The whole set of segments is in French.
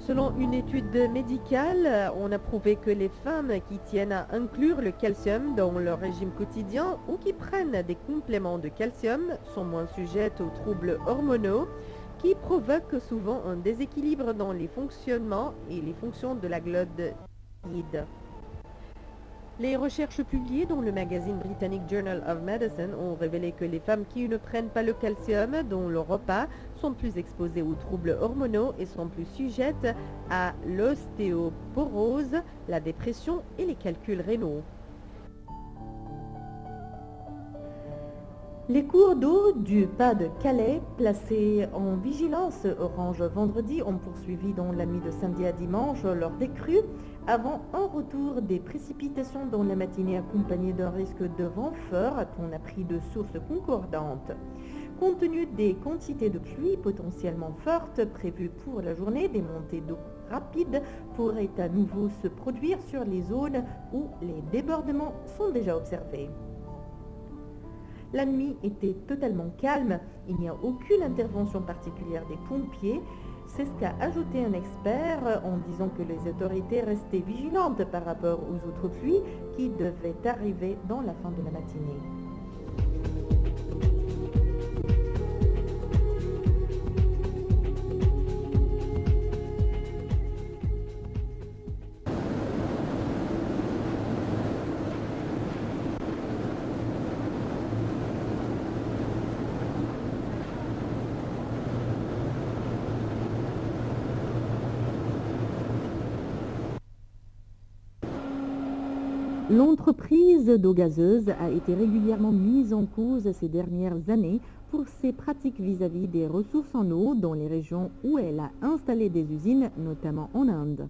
Selon une étude médicale, on a prouvé que les femmes qui tiennent à inclure le calcium dans leur régime quotidien ou qui prennent des compléments de calcium sont moins sujettes aux troubles hormonaux qui provoquent souvent un déséquilibre dans les fonctionnements et les fonctions de la glande thyroïde. Les recherches publiées dans le magazine britannique Journal of Medicine ont révélé que les femmes qui ne prennent pas le calcium dans leur repas sont plus exposées aux troubles hormonaux et sont plus sujettes à l'ostéoporose, la dépression et les calculs rénaux. Les cours d'eau du pas de Calais, placés en vigilance orange vendredi, ont poursuivi dans la nuit de samedi à dimanche lors des crues, avant un retour des précipitations dans la matinée accompagné d'un risque de vent fort, a-t-on appris de sources concordantes. Compte tenu des quantités de pluie potentiellement fortes prévues pour la journée, des montées d'eau rapides pourraient à nouveau se produire sur les zones où les débordements sont déjà observés. La nuit était totalement calme, il n'y a aucune intervention particulière des pompiers. C'est ce qu'a ajouté un expert en disant que les autorités restaient vigilantes par rapport aux autres pluies qui devaient arriver dans la fin de la matinée. L'entreprise d'eau gazeuse a été régulièrement mise en cause ces dernières années pour ses pratiques vis-à-vis des ressources en eau dans les régions où elle a installé des usines, notamment en Inde.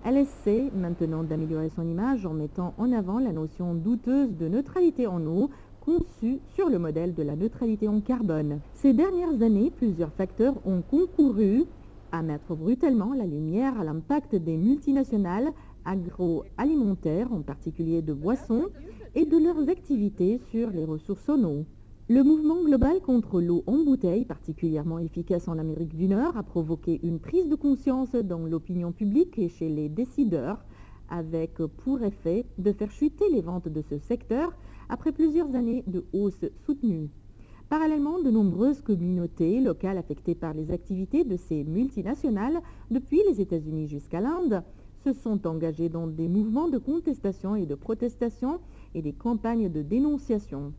Elle essaie maintenant d'améliorer son image en mettant en avant la notion douteuse de neutralité en eau conçue sur le modèle de la neutralité en carbone. Ces dernières années, plusieurs facteurs ont concouru à mettre brutalement la lumière à l'impact des multinationales agroalimentaires, en particulier de boissons, et de leurs activités sur les ressources en eau. Le mouvement global contre l'eau en bouteille, particulièrement efficace en Amérique du Nord, a provoqué une prise de conscience dans l'opinion publique et chez les décideurs, avec pour effet de faire chuter les ventes de ce secteur après plusieurs années de hausse soutenue. Parallèlement, de nombreuses communautés locales affectées par les activités de ces multinationales, depuis les États-Unis jusqu'à l'Inde, se sont engagés dans des mouvements de contestation et de protestation et des campagnes de dénonciation.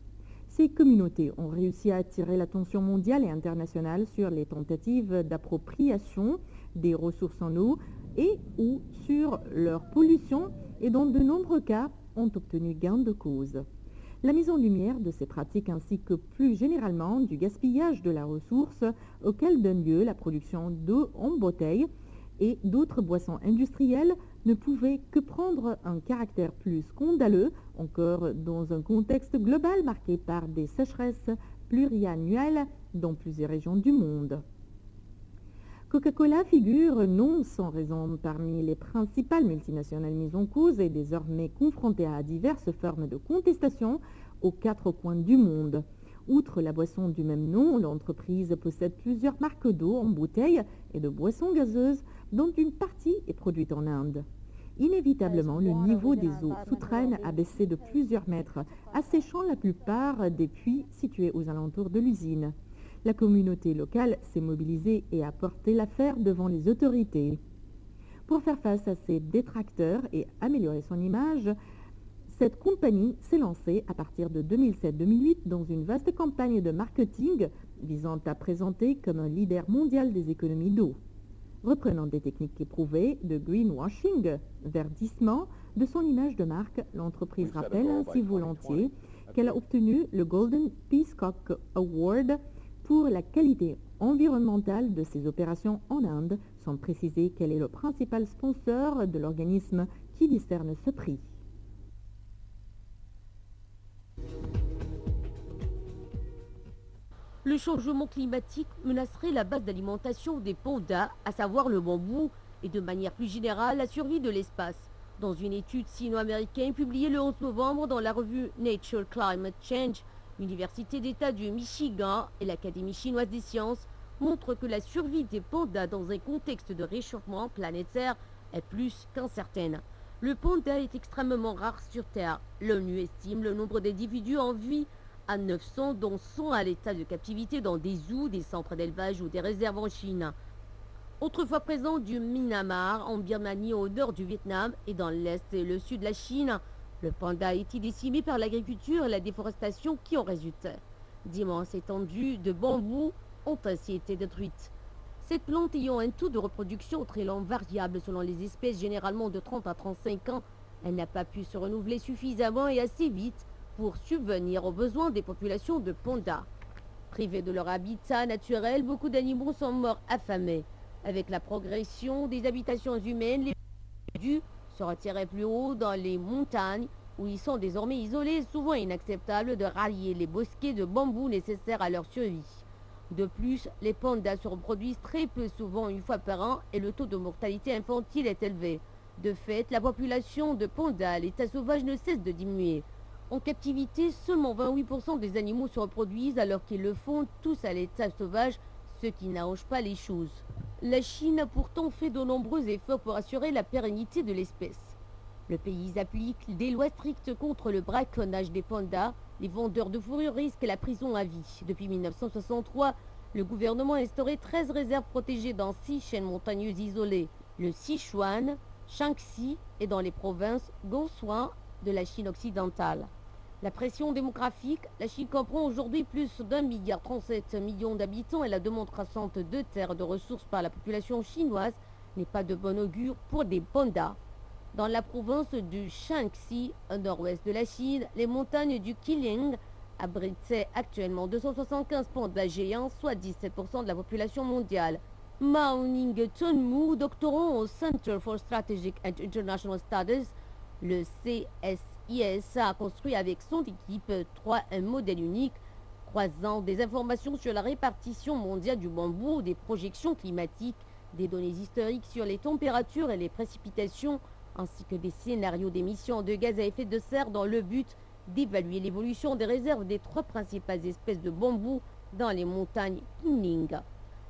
Ces communautés ont réussi à attirer l'attention mondiale et internationale sur les tentatives d'appropriation des ressources en eau et ou sur leur pollution et dans de nombreux cas ont obtenu gain de cause. La mise en lumière de ces pratiques ainsi que plus généralement du gaspillage de la ressource auquel donne lieu la production d'eau en bouteille et d'autres boissons industrielles ne pouvait que prendre un caractère plus scandaleux, encore dans un contexte global marqué par des sécheresses pluriannuelles dans plusieurs régions du monde. Coca-Cola figure non sans raison parmi les principales multinationales mises en cause et désormais confrontées à diverses formes de contestation aux quatre coins du monde. Outre la boisson du même nom, l'entreprise possède plusieurs marques d'eau en bouteille et de boissons gazeuses dont une partie est produite en Inde. Inévitablement, le niveau des eaux souterraines a baissé de plusieurs mètres, asséchant la plupart des puits situés aux alentours de l'usine. La communauté locale s'est mobilisée et a porté l'affaire devant les autorités. Pour faire face à ces détracteurs et améliorer son image, cette compagnie s'est lancée à partir de 2007-2008 dans une vaste campagne de marketing visant à présenter comme un leader mondial des économies d'eau. Reprenant des techniques éprouvées de greenwashing, verdissement de son image de marque, l'entreprise rappelle ainsi volontiers qu'elle a obtenu le Golden Peacock Award pour la qualité environnementale de ses opérations en Inde, sans préciser quel est le principal sponsor de l'organisme qui décerne ce prix. Le changement climatique menacerait la base d'alimentation des pandas, à savoir le bambou, et de manière plus générale la survie de l'espace. Dans une étude sino-américaine publiée le 11 novembre dans la revue Nature Climate Change, l'Université d'État du Michigan et l'Académie chinoise des sciences montrent que la survie des pandas dans un contexte de réchauffement planétaire est plus qu'incertaine. Le panda est extrêmement rare sur Terre. L'ONU estime le nombre d'individus en vie à 900, dont 100 à l'état de captivité dans des zoos, des centres d'élevage ou des réserves en Chine. Autrefois présent du Myanmar, en Birmanie, au nord du Vietnam et dans l'est et le sud de la Chine, le panda a été décimé par l'agriculture et la déforestation qui en résultent. D'immenses étendues de bambou ont ainsi été détruites. Cette plante ayant un taux de reproduction très lent, variable selon les espèces, généralement de 30 à 35 ans, elle n'a pas pu se renouveler suffisamment et assez vite pour subvenir aux besoins des populations de pandas. Privés de leur habitat naturel, beaucoup d'animaux sont morts affamés. Avec la progression des habitations humaines, les individus se retiraient plus haut dans les montagnes où ils sont désormais isolés, souvent inacceptable de rallier les bosquets de bambou nécessaires à leur survie. De plus, les pandas se reproduisent très peu souvent une fois par an et le taux de mortalité infantile est élevé. De fait, la population de pandas à l'état sauvage ne cesse de diminuer. En captivité, seulement 28% des animaux se reproduisent alors qu'ils le font tous à l'état sauvage, ce qui n'arrange pas les choses. La Chine a pourtant fait de nombreux efforts pour assurer la pérennité de l'espèce. Le pays applique des lois strictes contre le braconnage des pandas. Les vendeurs de fourrure risquent la prison à vie. Depuis 1963, le gouvernement a instauré 13 réserves protégées dans 6 chaînes montagneuses isolées, le Sichuan, Shaanxi et dans les provinces Gansuan de la Chine occidentale. La pression démographique, la Chine comprend aujourd'hui plus d'1,37 milliard d'habitants et la demande croissante de terres de ressources par la population chinoise n'est pas de bon augure pour des pandas. Dans la province du Shaanxi, au nord-ouest de la Chine, les montagnes du Qilin abritaient actuellement 275 pandas géants, soit 17% de la population mondiale. Mao Ning-Chunmu, doctorant au Center for Strategic and International Studies, le CSIS, a construit avec son équipe un modèle unique, croisant des informations sur la répartition mondiale du bambou, des projections climatiques, des données historiques sur les températures et les précipitations, ainsi que des scénarios d'émissions de gaz à effet de serre dans le but d'évaluer l'évolution des réserves des 3 principales espèces de bambou dans les montagnes Qinling.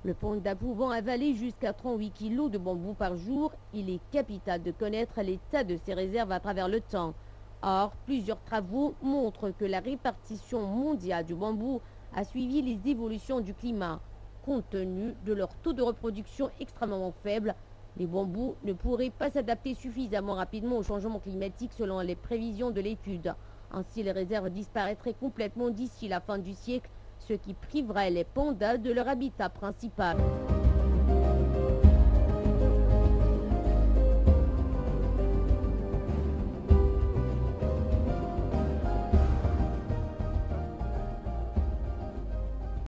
Le panda pouvant avaler jusqu'à 38 kg de bambou par jour, il est capital de connaître l'état de ces réserves à travers le temps. Or, plusieurs travaux montrent que la répartition mondiale du bambou a suivi les évolutions du climat. Compte tenu de leur taux de reproduction extrêmement faible, les bambous ne pourraient pas s'adapter suffisamment rapidement au changement climatique selon les prévisions de l'étude. Ainsi, les réserves disparaîtraient complètement d'ici la fin du siècle, ce qui priverait les pandas de leur habitat principal.